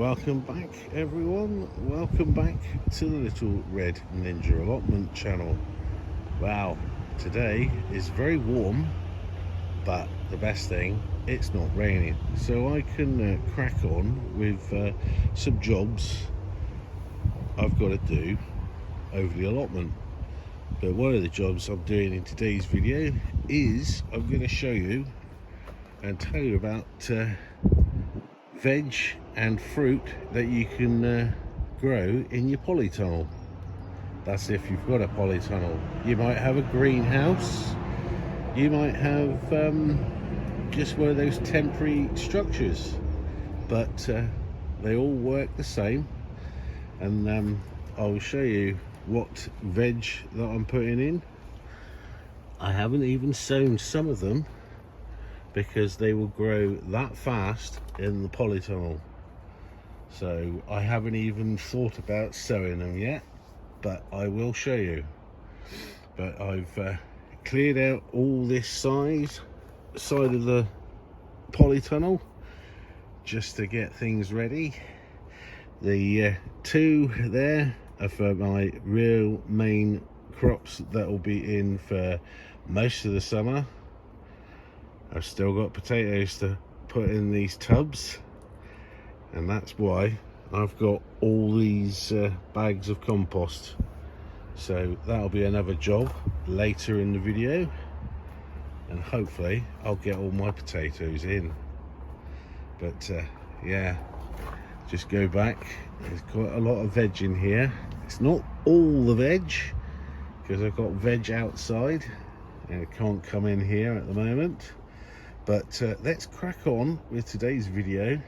Welcome back, everyone. Welcome back to the Little Red Ninja Allotment channel. Wow, today is very warm, but the best thing, it's not raining, so I can crack on with some jobs I've got to do over the allotment. But one of the jobs I'm doing in today's video is I'm going to show you and tell you about veg and fruit that you can grow in your polytunnel. That's if you've got a polytunnel. You might have a greenhouse, you might have just one of those temporary structures, but they all work the same. And I'll show you what veg that I'm putting in. I haven't even sown some of them because they will grow that fast in the polytunnel, so I haven't even thought about sowing them yet, but I will show you. But I've cleared out all this side of the polytunnel just to get things ready. The two there are for my real main crops that will be in for most of the summer. I've still got potatoes to put in these tubs, and that's why I've got all these bags of compost. So that'll be another job later in the video, and hopefully I'll get all my potatoes in. But yeah, just go back. There's quite a lot of veg in here. It's not all the veg because I've got veg outside and it can't come in here at the moment. But let's crack on with today's video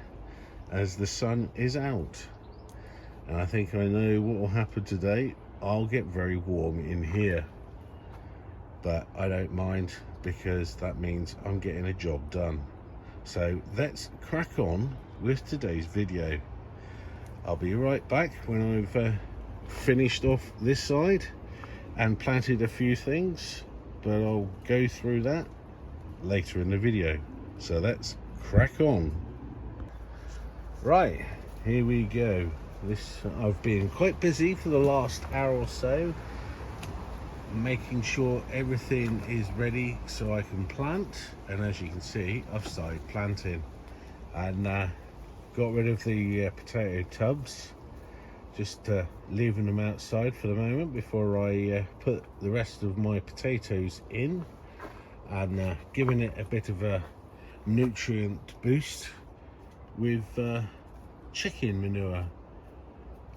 as the sun is out. And I think I know what will happen today. I'll get very warm in here, but I don't mind because that means I'm getting a job done. So let's crack on with today's video. I'll be right back when I've finished off this side and planted a few things, but I'll go through that later in the video. So let's crack on. Right, here we go. I've been quite busy for the last hour or so, making sure everything is ready so I can plant. And as you can see, I've started planting and got rid of the potato tubs, just leaving them outside for the moment before I put the rest of my potatoes in, and giving it a bit of a nutrient boost with chicken manure.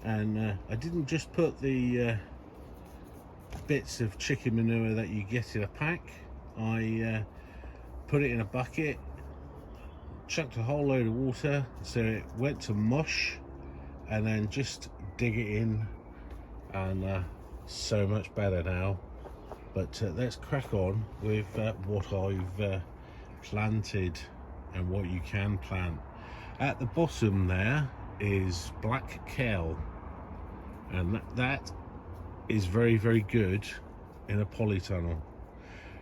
And I didn't just put the bits of chicken manure that you get in a pack. I put it in a bucket, chucked a whole load of water so it went to mush, and then just dig it in, and so much better now. But let's crack on with what I've planted and what you can plant. At the bottom there is black kale, and that is very, very good in a polytunnel.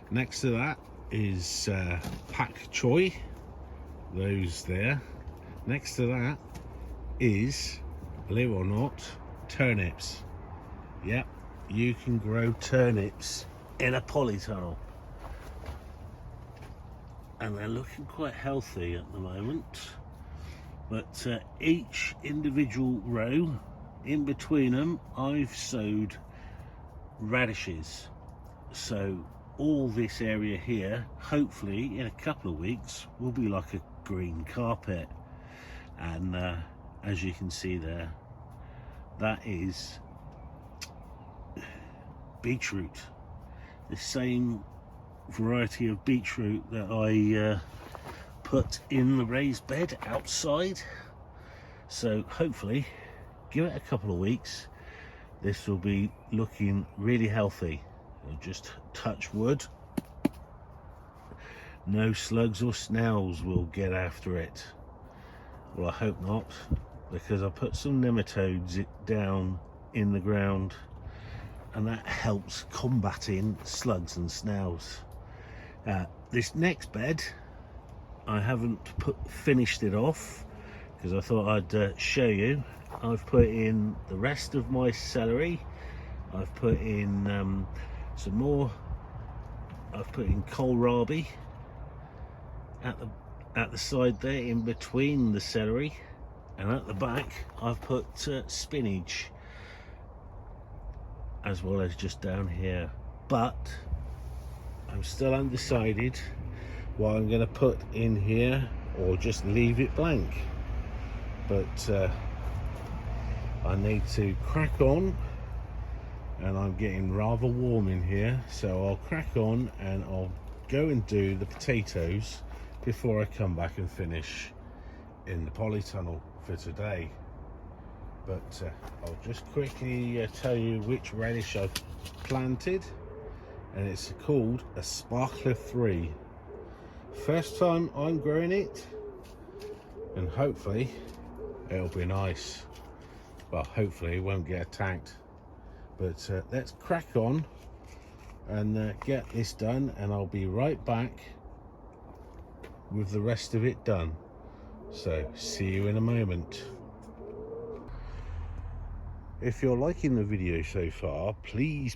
Next to that is pak choi, those there. Next to that is, believe it or not, turnips. Yep, you can grow turnips in a polytunnel, and they're looking quite healthy at the moment. But each individual row, in between them, I've sowed radishes. So all this area here, hopefully in a couple of weeks, will be like a green carpet. And as you can see there, that is beetroot, the same variety of beetroot that I put in the raised bed outside. So hopefully, give it a couple of weeks, this will be looking really healthy. I'll just touch wood, no slugs or snails will get after it. Well, I hope not, because I put some nematodes down in the ground, and that helps combating slugs and snails. This next bed, I haven't finished it off because I thought I'd show you. I've put in the rest of my celery. I've put in some more. I've put in kohlrabi at the side there, in between the celery, and at the back I've put spinach, as well as just down here. But I'm still undecided what I'm going to put in here or just leave it blank. But I need to crack on, and I'm getting rather warm in here, so I'll crack on and I'll go and do the potatoes before I come back and finish in the polytunnel for today. But I'll just quickly tell you which radish I've planted, and it's called a Sparkler 3. First time I'm growing it, and hopefully it'll be nice. Well, hopefully it won't get attacked. But let's crack on and get this done, and I'll be right back with the rest of it done. So see you in a moment. If you're liking the video so far, please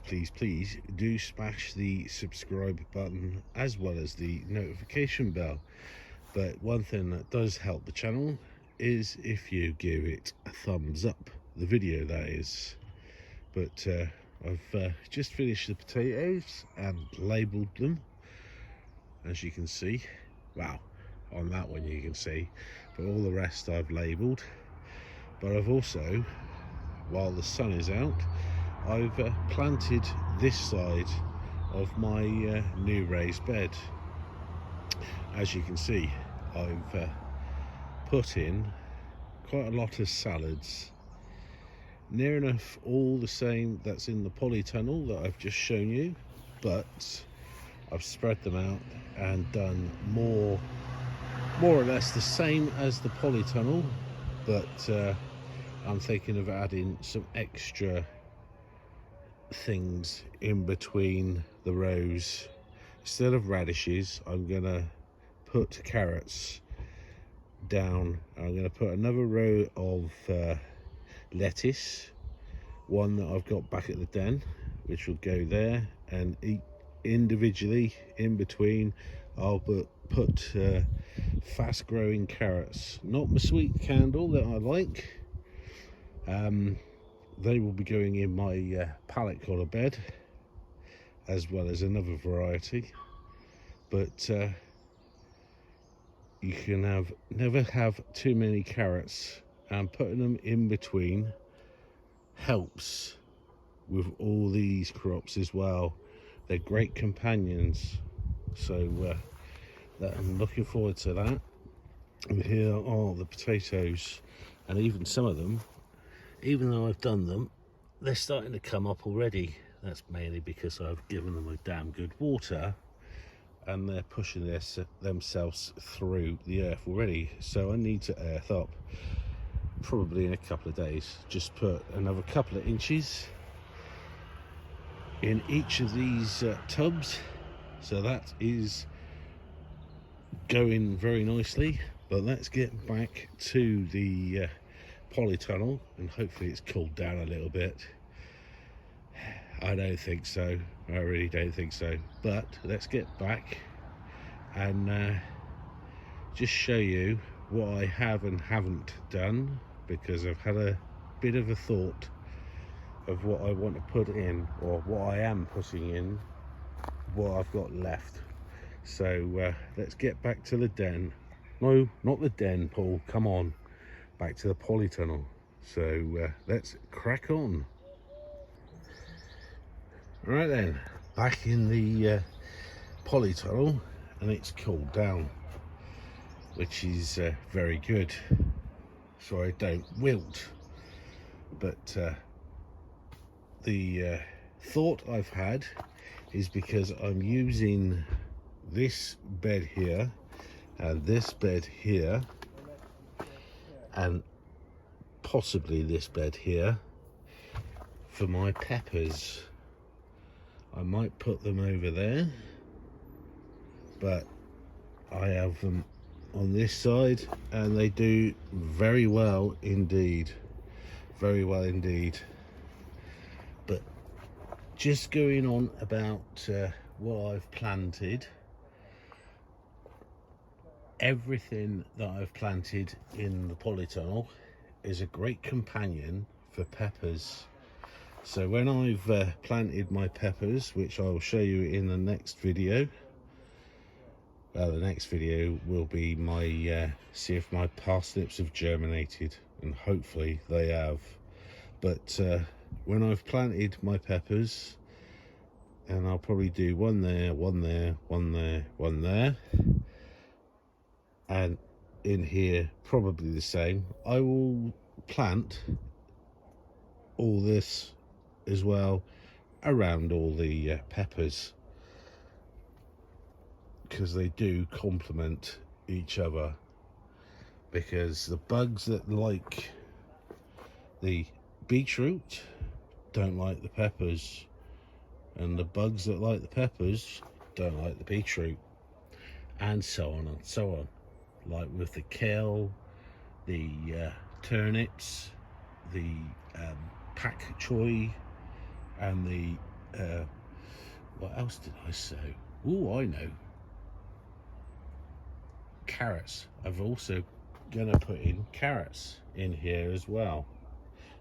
do smash the subscribe button as well as the notification bell. But one thing that does help the channel is if you give it a thumbs up, the video that is. But I've just finished the potatoes and labelled them, as you can see. Wow, on that one you can see, but all the rest I've labelled. But I've also, while the sun is out, I've planted this side of my new raised bed. As you can see, I've put in quite a lot of salads, near enough all the same that's in the polytunnel that I've just shown you, but I've spread them out and done more or less the same as the polytunnel, but I'm thinking of adding some extra things in between the rows. Instead of radishes, I'm gonna put carrots down. I'm gonna put another row of lettuce, one that I've got back at the den, which will go there, and individually in between I'll put fast growing carrots, not my sweet candle that I like. They will be going in my pallet collar bed, as well as another variety. But you can never have too many carrots, and putting them in between helps with all these crops as well. They're great companions, so I'm looking forward to that. And here are the potatoes, and even some of them, even though I've done them, they're starting to come up already. That's mainly because I've given them a damn good water, and they're pushing themselves through the earth already. So I need to earth up probably in a couple of days. Just put another couple of inches in each of these tubs, so that is going very nicely. But let's get back to the polytunnel, and hopefully it's cooled down a little bit. I don't think so, I really don't think so, but let's get back and just show you what I have and haven't done, because I've had a bit of a thought of what I want to put in, or what I am putting in, what I've got left. So let's get back to the den. No, not the den, Paul, come on, back to the polytunnel. So let's crack on. Right then, back in the polytunnel, and it's cooled down, which is very good, so I don't wilt. But the thought I've had is, because I'm using this bed here and this bed here and possibly this bed here for my peppers, I might put them over there, but I have them on this side, and they do very well indeed, very well indeed. But just going on about what I've planted, everything that I've planted in the polytunnel is a great companion for peppers. So when I've planted my peppers, which I'll show you in the next video, the next video will be my see if my parsnips have germinated, and hopefully they have. But when I've planted my peppers, and I'll probably do one there, one there, one there, one there, and in here probably the same, I will plant all this as well around all the peppers, because they do complement each other. Because the bugs that like the beetroot don't like the peppers, and the bugs that like the peppers don't like the beetroot, and so on and so on. Like with the kale, the turnips, the pak choy, and the what else did I say? Oh, I know, carrots. I've also gonna put in carrots in here as well,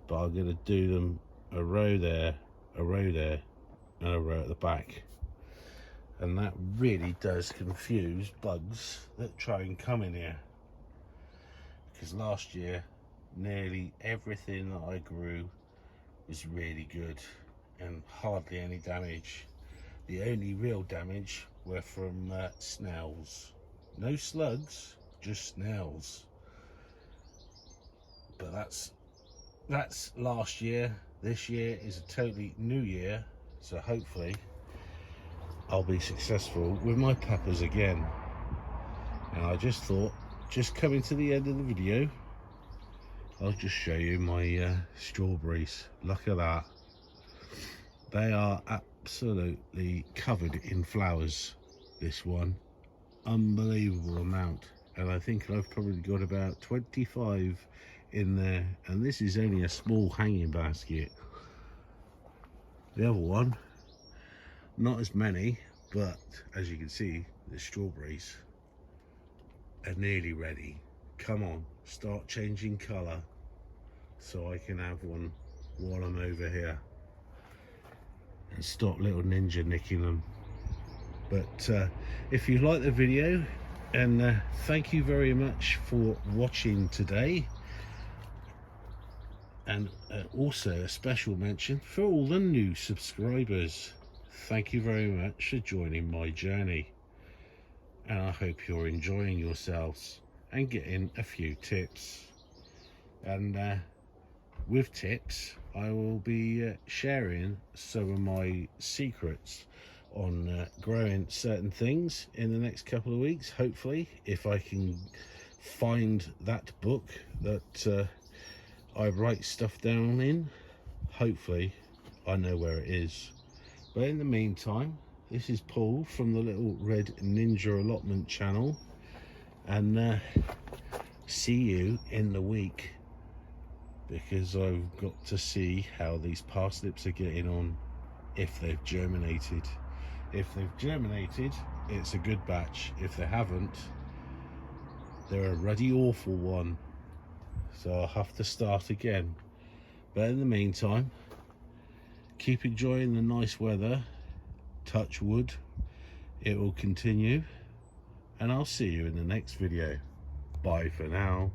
but I'm gonna do them a row there, a row there, and a row at the back. And that really does confuse bugs that try and come in here, because last year nearly everything that I grew was really good and hardly any damage. The only real damage were from snails. No slugs, just snails. But that's last year. This year is a totally new year, so hopefully I'll be successful with my peppers again. And I just thought, just coming to the end of the video, I'll just show you my strawberries. Look at that. They are absolutely covered in flowers, this one. Unbelievable amount. And I think I've probably got about 25 in there, and this is only a small hanging basket. The other one, not as many, but as you can see, the strawberries are nearly ready. Come on, start changing colour so I can have one while I'm over here and stop little ninja nicking them. But if you like the video, and thank you very much for watching today, and also a special mention for all the new subscribers. Thank you very much for joining my journey, and I hope you're enjoying yourselves and getting a few tips. And with tips, I will be sharing some of my secrets on growing certain things in the next couple of weeks. Hopefully, if I can find that book that I write stuff down in, hopefully I know where it is. But in the meantime, this is Paul from the Little Red Ninja Allotment channel, and see you in the week, because I've got to see how these parsnips are getting on, if they've germinated. If they've germinated, it's a good batch. If they haven't, they're a ruddy awful one, so I'll have to start again. But in the meantime, keep enjoying the nice weather. Touch wood, it will continue, and I'll see you in the next video. Bye for now.